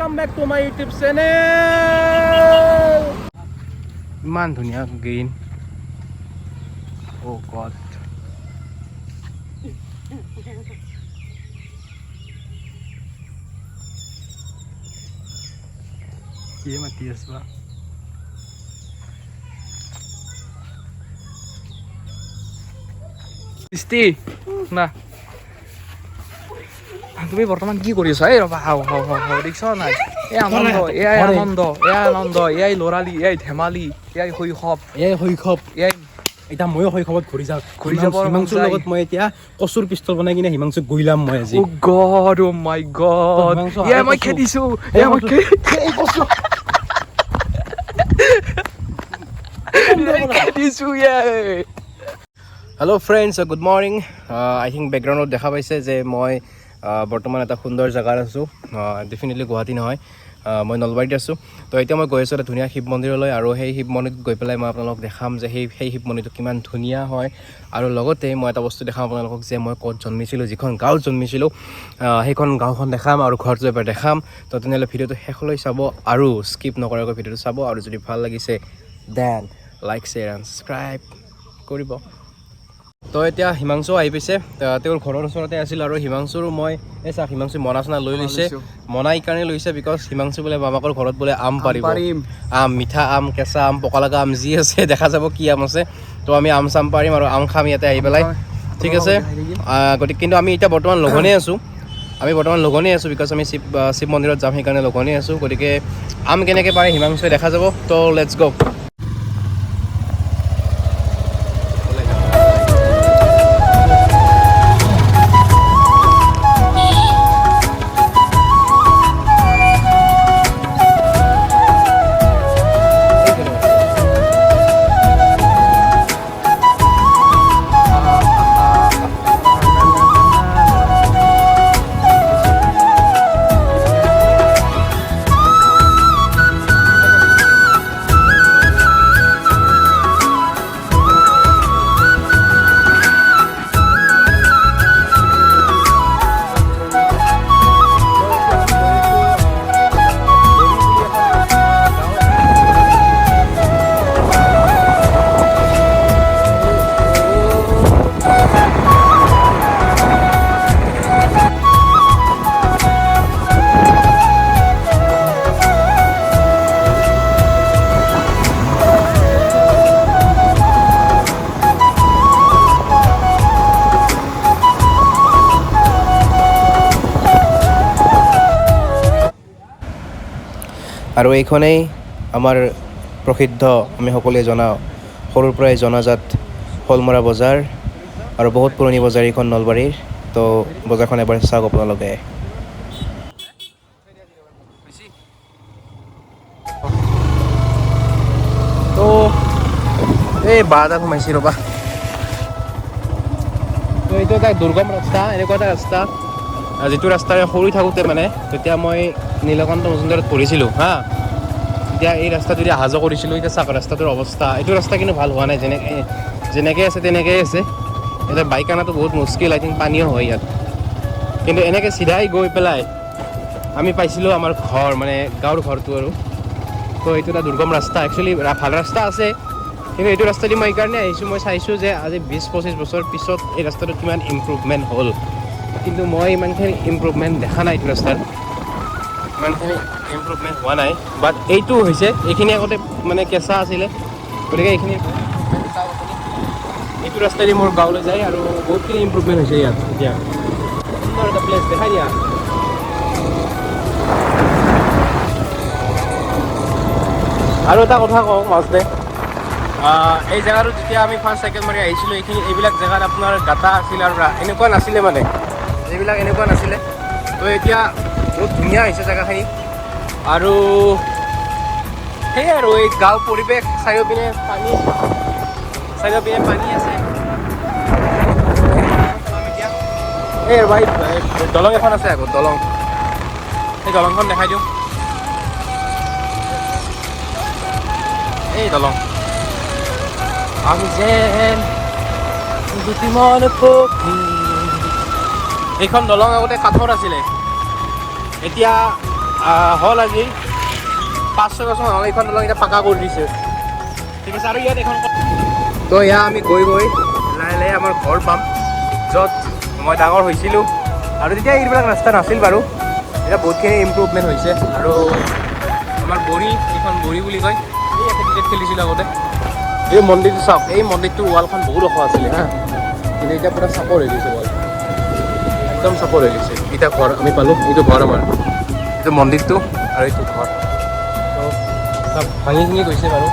welcome back to my YouTube channel. ইমান ধুনীয়া green oh god কি মাতি আছবা ইস্তি না তুমি বৰ্তমান কি কৰি আছা? এই ৰবা হাও হাও হাও দেখিছ নাই? এই আনন্দ এয়াই লৰালি, এয়াই ধেমালি, এয়াই শৈশৱ, এয়াই এতিয়া ময়ো শৈশৱত ঘূৰি যাব হিমাংশুৰ লগত মই এতিয়া কচুৰ পিষ্টল বনাই কিনে হিমাংশুক গইলাম মই আজি oh god oh my god এয়াই মই খেদিছো হেল্ল' ফ্ৰেণ্ডছ গুড মৰ্ণিং আই থিংক বেকগ্ৰাউণ্ডত দেখা পাইছে যে মই বৰ্তমান এটা সুন্দৰ জেগাত আছোঁ ডেফিনেটলি গুৱাহাটী নহয় মই নলবাৰীত আছোঁ তো এতিয়া মই গৈ আছোঁ এটা ধুনীয়া শিৱ মন্দিৰলৈ আৰু সেই শিৱ মন্দিৰত গৈ পেলাই মই আপোনালোকক দেখাম যে সেই শিৱ মন্দিৰটো কিমান ধুনীয়া হয় আৰু লগতে মই এটা বস্তু দেখাম আপোনালোকক যে মই ক'ত জন্মিছিলোঁ যিখন গাঁৱত জন্মিছিলোঁ সেইখন গাঁওখন দেখাম আৰু ঘৰত গৈ পেলাই দেখাম তো তেনেহ'লে ভিডিঅ'টো শেষলৈ চাব আৰু স্কিপ নকৰাকৈ ভিডিঅ'টো চাব আৰু যদি ভাল লাগিছে then like share and subscribe কৰিব তো এতিয়া হিমাংশু আহি পাইছে তেওঁৰ ঘৰৰ ওচৰতে আছিল আৰু হিমাংশুৰ মই এই চাওক হিমাংশু মনা চনা লৈ লৈছে মনা এই কাৰণে লৈছে বিকজ হিমাংশু বোলে মামাকৰ ঘৰত বোলে আম পাৰিব আম মিঠা আম কেঁচা আম পকা লগা আম যি আছে দেখা যাব কি আম আছে তো আমি আম চাম পাৰিম আৰু আম খাম ইয়াতে আহি পেলাই ঠিক আছে গতিকে কিন্তু আমি এতিয়া বৰ্তমান লঘোণেই আছোঁ বিকজ আমি শিৱ মন্দিৰত যাম সেইকাৰণে লঘোণেই আছোঁ গতিকে আম কেনেকৈ পাৰে হিমাংশুৱে দেখা যাব তো লেটছ গ' আৰু এইখনেই আমাৰ প্ৰসিদ্ধ আমি সকলোৱে জনাওঁ সৰুৰ পৰাই জনাজাত শ'লমৰা বজাৰ আৰু বহুত পুৰণি বজাৰ এইখন নলবাৰীৰ তো বজাৰখন এবাৰ চাওক আপোনালোকে তো এই বাজাৰত সোমাইছি ৰ'বা তো এইটো এটা দুৰ্গম ৰাস্তা এনেকুৱা এটা ৰাস্তা যিটো ৰাস্তাৰে সৰু থাকোঁতে মানে তেতিয়া মই নীলকান্ত মজুমদাৰত পঢ়িছিলোঁ হা এতিয়া এই ৰাস্তাত যদি অহা যোৱা কৰিছিলোঁ এতিয়া চাওক ৰাস্তাটোৰ অৱস্থা এইটো ৰাস্তা কিন্তু ভাল হোৱা নাই যেনেকৈ আছে তেনেকৈয়ে আছে এতিয়া বাইক অনাটো বহুত মুস্কিল আই থিংক পানীও হয় ইয়াত কিন্তু এনেকৈ চিধাই গৈ পেলাই আমি পাইছিলোঁ আমাৰ ঘৰ মানে গাঁৱৰ ঘৰটো আৰু তো এইটো এটা দুৰ্গম ৰাস্তা একচুৱেলি ভাল ৰাস্তা আছে কিন্তু এইটো ৰাস্তা দি মই এইকাৰণে আহিছোঁ মই চাইছোঁ যে আজি 20-25 বছৰ পিছত এই ৰাস্তাটোত কিমান ইম্প্ৰুভমেণ্ট হ'ল কিন্তু মই ইমানখিনি ইম্প্ৰুভমেণ্ট দেখা নাই এইটো ৰাস্তাত ইমানখিনি ইম্প্ৰুভমেণ্ট হোৱা নাই বাট এইটো হৈছে এইখিনি আগতে মানে কেঁচা আছিলে গতিকে এইখিনি এইটো ৰাস্তাইদি মোৰ গাঁৱলৈ যায় আৰু বহুতখিনি ইম্প্ৰুভমেণ্ট হৈছে ইয়াত এতিয়া সুন্দৰ এটা প্লেচ দেখাই দিয়া আৰু এটা কথা কওঁ মাজতে এই জেগাটো যেতিয়া আমি ফাৰ্ষ্ট চাইকেল মাৰি আহিছিলোঁ এইবিলাক জেগাত আপোনাৰ গাঁতা আছিল আৰু এনেকুৱা নাছিলে মানে এইবিলাক এনেকুৱা নাছিলে তো এতিয়া বহুত ধুনীয়া হৈছে জেগাখিনি আৰু সেয়াই আৰু এই গাঁও পৰিৱেশ চাৰিওপিনে পানী আছে এই ভাই দলং এখন আছে আকৌ দলং এই দলংখন দেখাই দিওঁ এই দলং আমি যেন এইখন দলং আগতে কাঠৰ আছিলে এতিয়া হ'ল আজি 5-6 বছৰ হ'ল এইখন দলং এতিয়া পাকা কৰি দিছে ঠিক আছে আৰু ইয়াত এখন তো এয়া আমি গৈ লাহে লাহে আমাৰ ঘৰ পাম য'ত মই ডাঙৰ হৈছিলোঁ আৰু তেতিয়া এইবিলাক ৰাস্তা নাছিল বাৰু এতিয়া বহুতখিনি ইম্প্ৰুভমেণ্ট হৈছে আৰু আমাৰ এইখন বৰি বুলি কয় এই ইয়াতে ক্ৰিকেট খেলিছিলোঁ আগতে এই মন্দিৰটো চাওক এই মন্দিৰটোৰ ৱালখন বহুত ওখ আছিলে হা কিন্তু এতিয়া পূৰা চাপৰ হৈ গৈছে ৱাল একদম চাপৰ হৈ গৈছে এতিয়া ঘৰ আমি পালোঁ এইটো ঘৰ আমাৰ এইটো মন্দিৰটো আৰু এইটো ঘৰ তো চব ভাঙি চিঙি গৈছে বাৰু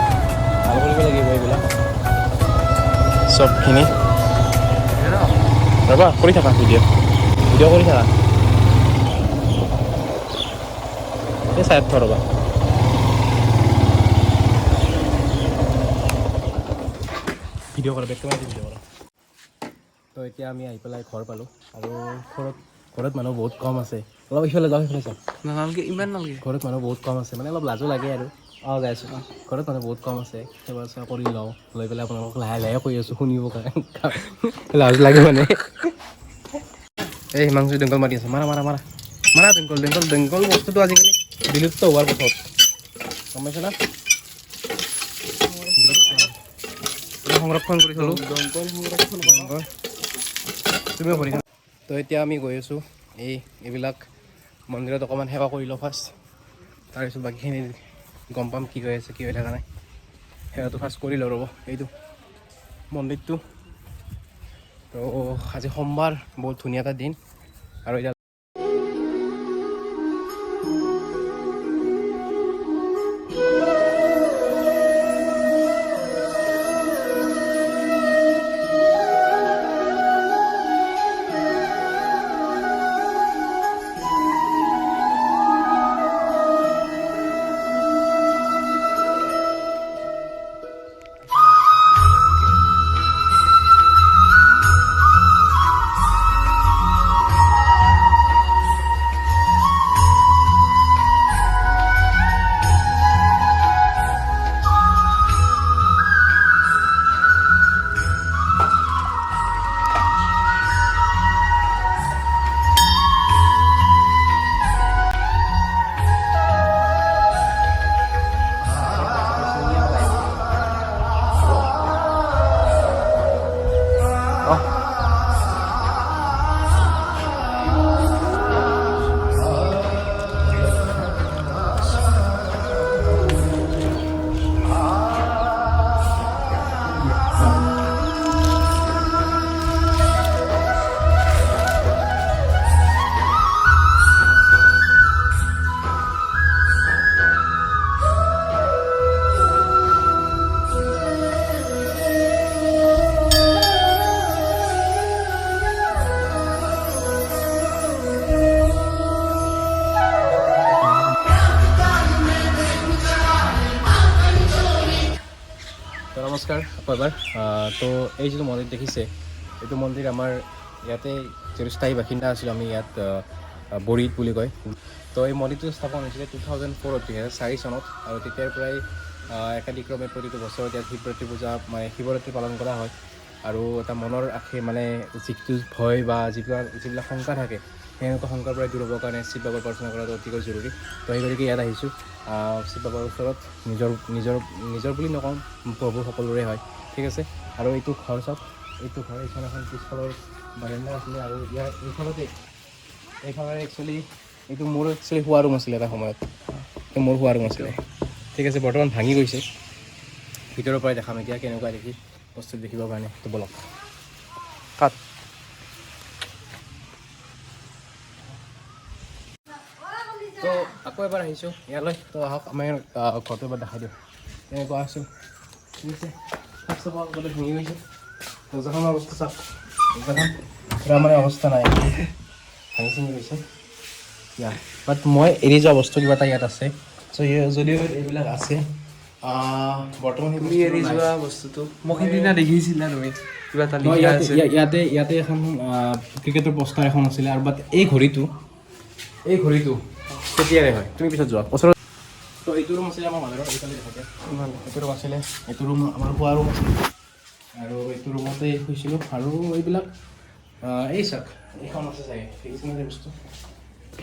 ভাল কৰিব লাগিব এইবিলাক চবখিনি ৰ'বা কৰি থাকা ভিডিঅ' কৰি থাকা এই চাইড থ ৰ'বা ভিডিঅ' কৰা বেক কেমেৰা ভিডিঅ' কৰা তো এতিয়া আমি আহি পেলাই ঘৰ পালোঁ আৰু ঘৰত মানুহ বহুত কম আছে অলপ ইফালে যাওঁ চাওক নালাগে ইমান নালাগে ঘৰত মানুহ বহুত কম আছে মানে অলপ লাজো লাগে আৰু যাই আছোঁ ঘৰত মানুহ বহুত কম আছে সেৱা চেৱা কৰি লওঁ লৈ পেলাই আপোনালোকক লাহে লাহে কৈ আছোঁ শুনিব কাৰণে লাজ লাগে মানে এই হিমাংশু দংকল মাতি আছে মাৰা দংকল বস্তুটো আজিকালি বিলুপ্ত হোৱাৰ পথত গম পাইছে না সংৰক্ষণ কৰি থলোঁ তুমিও ভৰি তো এতিয়া আমি গৈ আছোঁ এইবিলাক মন্দিৰত অকণমান সেৱা কৰি লওঁ ফাৰ্ষ্ট তাৰপিছত বাকীখিনি গম পাম কি হৈ আছে কি হৈ থকা নাই সেৱাটো ফাৰ্ষ্ট কৰি লওঁ ৰ'ব এইটো মন্দিৰটো তো আজি সোমবাৰ বহুত ধুনীয়া এটা দিন আৰু এতিয়া নমস্কাৰ আকৌ এবাৰ তো এই যিটো মন্দিৰ দেখিছে এইটো মন্দিৰ আমাৰ ইয়াতে যিটো স্থায়ী বাসিন্দা আছিলোঁ আমি ইয়াত বৰিত বুলি কয় তো এই মন্দিৰটো স্থাপন হৈছিলে 2004 2004 চনত আৰু তেতিয়াৰ পৰাই একাধিক্ৰমে প্ৰতিটো বছৰত ইয়াত শিৱৰাত্ৰি পূজা মানে শিৱৰাত্ৰি পালন কৰা হয় আৰু এটা মনৰ মানে যিটো ভয় বা যিবিলাক শংকা থাকে সেনেকুৱা শংকাৰ পৰাই দূৰ হ'বৰ কাৰণে শিৱ বাবাৰ প্ৰাৰ্থনা কৰাটো অতিকৈ জৰুৰী তো সেইগতিকে ইয়াত আহিছোঁ শিৱ বাবাৰ ওচৰত নিজৰ বুলি নকওঁ প্ৰভু সকলোৰে হয় ঠিক আছে আৰু এইটো ঘৰ চাওক এইটো ঘৰ এইখন এখন পিছফালৰ বাৰাণ্ডা আছিলে আৰু ইয়াৰ এইফালে একচুৱেলি এইটো মোৰ শোৱা ৰুম আছিলে এটা সময়ত মোৰ শোৱা ৰুম আছিলে ঠিক আছে বৰ্তমান ভাঙি গৈছে ভিতৰৰ পৰাই দেখাম এতিয়া কেনেকুৱা দেখি বস্তু দেখিবৰ কাৰণে তো বলক কাট তো আকৌ এবাৰ আহিছোঁ ইয়ালৈ তো আহক আমি ঘৰটো এবাৰ দেখাই দিওঁ এনেকুৱা আছোঁ ঠিক আছে ফাৰ্ষ্ট অফ অল গোটেই ভাঙি গৈছে দৰ্জাখনৰ অৱস্থা চাওক দৰ্জাখন পূৰা মানে অৱস্থা নাই ভাঙি চিঙি গৈছে ইয়াত বাট মই এৰি যোৱা বস্তু কিবা এটা ইয়াত আছে চ' যদিও এইবিলাক আছে বৰ্তমান এৰি যোৱা বস্তুটো মোক সেইদিনা দেখিছিলা তুমি কিবা এটা ইয়াতে এখন ক্ৰিকেটৰ পোষ্টাৰ এখন আছিলে আৰু বাট এই ঘড়ীটো তেতিয়াৰে হয় তুমি পিছত যোৱা ওচৰত তো এইটো ৰুম আছিলে আমাৰ মানুহৰ এইফালে থাকে এইটো ৰুম আছিলে এইটো ৰুম আমাৰ শোৱা ৰুম আছিলে আৰু এইটো ৰুমতে শুইছিলোঁ আৰু এইবিলাক এই চাওক এইখন আছে চাগে দেখিছেনে বস্তু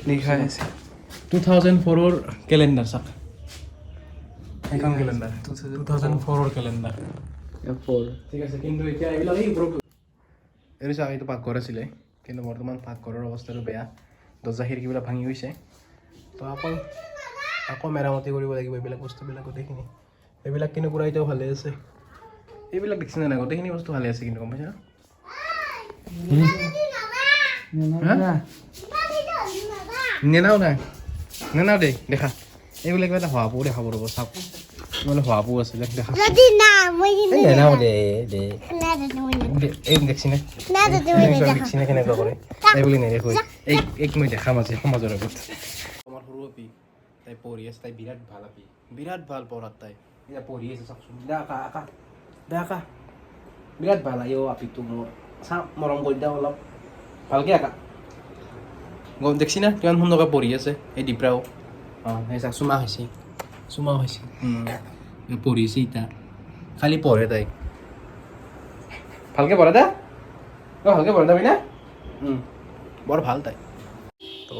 লিখা আছে 2004-ৰ কেলেণ্ডাৰ চাওক এইখন কেলেণ্ডাৰ 2004-ৰ কেলেণ্ডাৰ ঠিক আছে কিন্তু এতিয়া এইবিলাক এইটো চাওক এইটো পাকঘৰ আছিলে কিন্তু বৰ্তমান পাকঘৰৰ অৱস্থাটো বেয়া দৰ্জা খিৰিকীবিলাক ভাঙি গৈছে তো আকৌ মেৰামতি কৰিব লাগিব এইবিলাক বস্তুবিলাক গোটেইখিনি এইবিলাক কিন্তু পূৰা এতিয়াও ভালে আছে এইবিলাক দেখিছে নাই গোটেইখিনি বস্তু ভালে আছে কিন্তু গম পাইছা নেনাও নাই নেনাও দেই দেখা এইবিলাক কিবা এটা হোৱাপো দেখাব ৰ'ব চাওক মানে হোৱাপো আছে দেখা নেনাও দে এই দেখছি নে দেখছি নে কেনেকুৱা কৰে এইবুলি নেদেখো এইক মই দেখাম আজি সমাজৰ আগত আমাৰ সৰু আপি তাই পঢ়ি আছে তাই বিৰাট ভাল আপি বিৰাট ভাল পঢ়াত তাই এতিয়া পঢ়ি আছে চাওকচোন দে আকা বিৰাট ভাল আহি আপিটো মোৰ চাওঁ মৰম কৰি দিওঁ অলপ ভালকৈ আকা গম দেখছি না কিমান সুন্দৰকৈ পঢ়ি আছে এই দীপৰাও অঁ সেই চাওক চুমা হৈছে পঢ়িছে এতিয়া খালি পঢ়ে তাই ভালকৈ পঢ়ে দে ভালকৈ পঢ়ে যাবি না বৰ ভাল তাই তো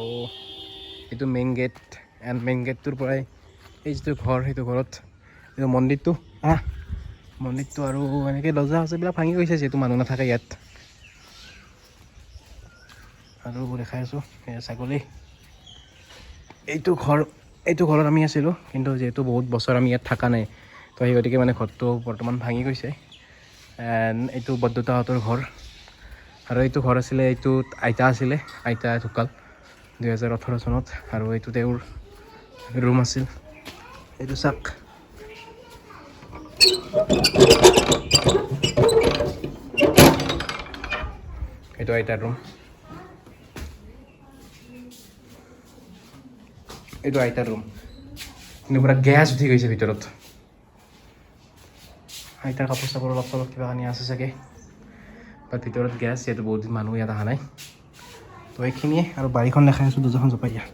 এইটো মেইন গেট এণ্ড মেইন গেটটোৰ পৰাই এই যিটো ঘৰ সেইটো ঘৰত এইটো মন্দিৰটো মন্দিৰটো আৰু এনেকৈ দৰ্জা চৰ্জাবিলাক ভাঙি গৈছে যিহেতু মানুহ নাথাকে ইয়াত আৰু দেখাই আছোঁ ছাগলী এইটো ঘৰত আমি আছিলোঁ কিন্তু যিহেতু বহুত বছৰ আমি ইয়াত থকা নাই তো সেই গতিকে মানে ঘৰটো বৰ্তমান ভাঙি গৈছে এণ্ড এইটো বৰদেউতাহঁতৰ ঘৰ আৰু এইটো ঘৰ আছিলে এইটোত আইতা আছিলে আইতা ঢুকাল 2018 চনত আৰু এইটো তেওঁৰ ৰুম আছিল এইটো চাওক এইটো আইতাৰ ৰুম এইটো আইতাৰ ৰুম কিন্তু পূৰা গেছ উঠি গৈছে ভিতৰত আইতাৰ কাপোৰ চাপোৰ অলপ চলপ কিবা কানি আছে চাগে বাট ভিতৰত গেছ যিহেতু বহুত দিন মানুহ ইয়াত অহা নাই তো এইখিনিয়ে আৰু বাৰীখন দেখাই আছোঁ দৰ্জাখন জপাই দিয়া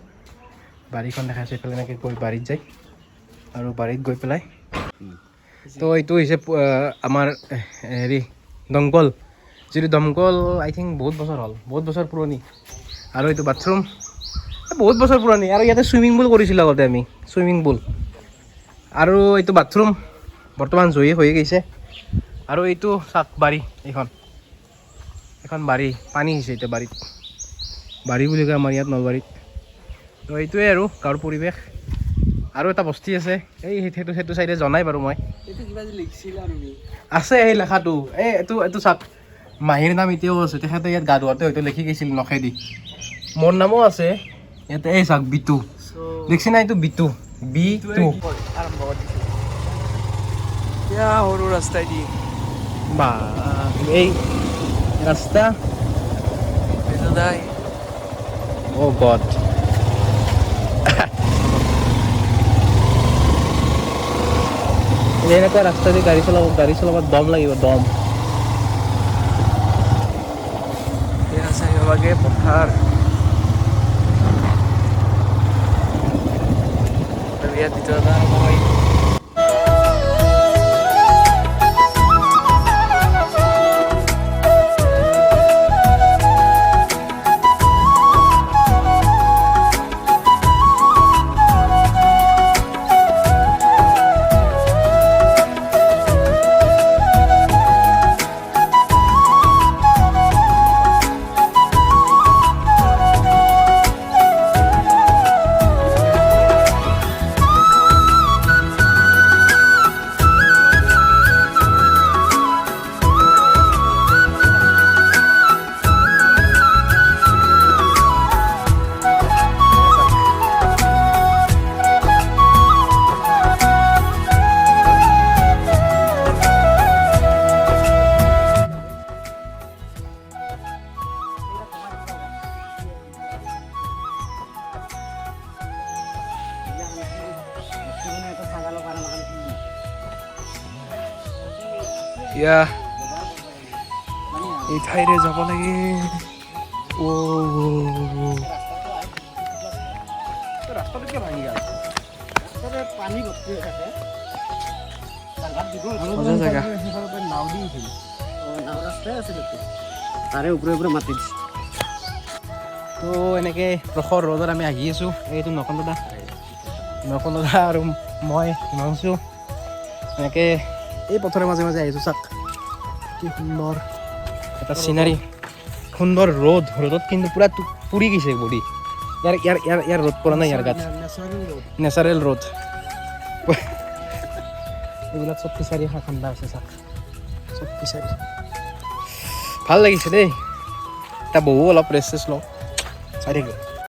বাৰীখন দেখাই আছোঁ এইফালে এনেকৈ গৈ বাৰীত যায় আৰু বাৰীত গৈ পেলাই তো এইটো হৈছে আমাৰ হেৰি দমকল যিটো দমকল আই থিংক বহুত বছৰ হ'ল বহুত বছৰ পুৰণি আৰু এইটো বাথৰুম বহুত বছৰ পুৰণি আৰু ইয়াতে চুইমিং পুল কৰিছিলোঁ আগতে আমি চুইমিং পুল আৰু এইটো বাথৰুম বৰ্তমান জয়ী হৈ গৈছে আৰু এইটো চাওক বাৰী এইখন বাৰী পানী হৈছে এতিয়া বাৰী বুলি কয় আমাৰ ইয়াত নলবাৰীত তো এইটোৱে আৰু গাঁৱৰ পৰিৱেশ আৰু এটা বস্তি আছে এই সেইটো চাইডে জনাই বাৰু মই আছে সেই লেখাটো এইটো চাওক মাহীৰ নাম এতিয়াও আছে তেখেতে ইয়াত গা ধোৱাতে হয়তো লিখি গৈছিল নখেদি মোৰ নামো আছে ইয়াতে এই চাওক বিটু দেখছি না এইটো বিটু সৰু ৰাস্তাই দি বা এই ৰাস্তা অ' গড এনেকুৱা ৰাস্তা দি গাড়ী চলাব দম লাগিব দম চাৰিওভাগে পথাৰ ইয়াত ভিতৰত Yeah. এই ঠাইৰে যাব লাগে তাৰে ওপৰে ওপৰে মাতি দিছে তো এনেকৈ প্ৰখৰ ৰ'দত আমি আহি আছোঁ এইটো নকন্দা আৰু মই হিমাংশু এনেকৈ এই পথৰে মাজে মাজে আহিছোঁ চাওক কি সুন্দৰ এটা চিনাৰী সুন্দৰ ৰ'দত কিন্তু পূৰা পুৰি গৈছে বডি ইয়াৰ ৰ'দ পৰা নাই ইয়াৰ গাত নেচাৰেল ৰ'দ এইবিলাক চব ফিচাৰী ঠাণ্ডা আছে চাওক চব ফিচাৰী ভাল লাগিছে দেই এতিয়া বহু অলপ ৰেষ্ট চেষ্ট লওঁ চাই থাকিব